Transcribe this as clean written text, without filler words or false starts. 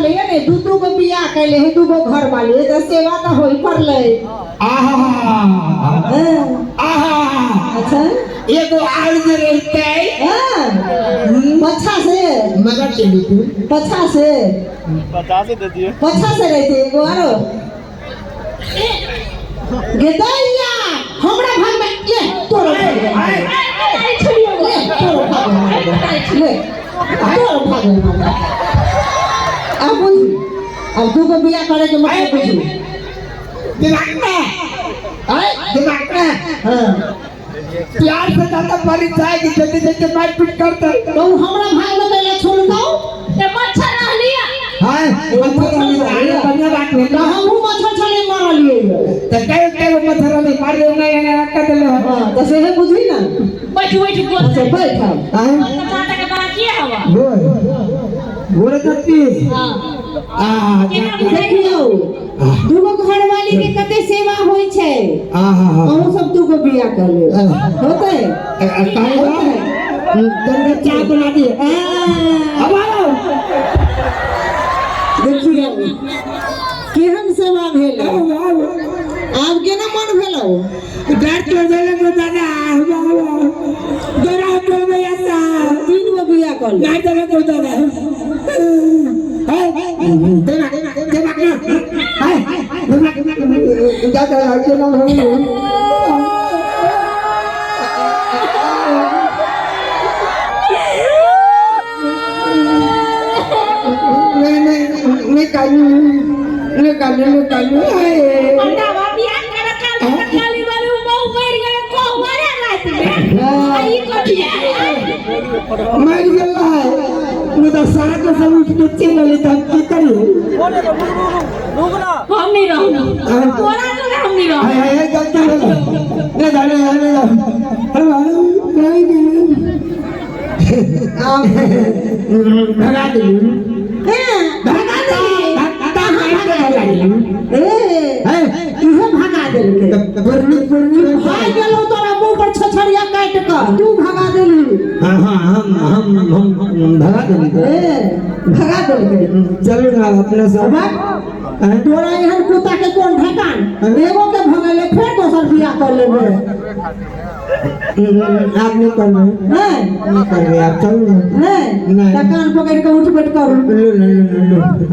ले ने दू को बियाह कैले है दू को घर वाले तो सेवा तो होई पड़ले आहा अच्छा एगो आड़ जे रहते पछा से मगर चली तू पछा से दे दिए पछा से रहते एगो आरो गेदैया हमरा भाग में ले तोरो छोड़ियो ले तोरो भाग ले तोरो भाग अब तू को बियाह करे के मतलब बुझू दिमाग में हां प्यार से ज्यादा परिचय की जल्दी मारपीट करते तो हमरा भाग में पहले छोड़ दो ते मच्छर रह लिया हां मच्छर वाली बढ़िया बात है तो हम मच्छर छले मार लिए तो कई मच्छर वाली मार नहीं रखा दे हां तो से है बुझी ना बैठ को अच्छा बैठ हां चाटा के बड़ा किया हवा गोरे करती हां देखियो दूगो घर वाली के कते सेवा होई छै अहू सब तू को बियाह कर ले होते गंगा चाय बना दिए अब आओ देखियो केहन सेवा भेल आब केना मन भेलो डर तो देले को दादा डरा तो भैया सा तीन गो बियाह कर ले ना देले को दादा देना हाय दादा के नाम हो नहीं कालू अंडा बियाह करे काली वाली बहु मर गए को मारे लाती आई को बियाह मर गेला है मुदा सारा को सब उठ के चल लेता की करी हम नहीं रहना तोरा तो हम नहीं रहना हाय गलती हो ले जाने अरे भाई आप भगा दे भगा दे कहां इहे भगा दे भाग गेलो तोरा मुंह पर छछड़िया काट के तू भगा देली हां हम भगा दे भगा दे चलो ना अपने सब तोरा एहन कुत्ता के कोन ढकान एगो के भगले फिर दोसर बियाह कर लेबे आप नहीं करना नहीं कर रहे आप चलो नहीं कान पकड़ के उठ बैठ करू लो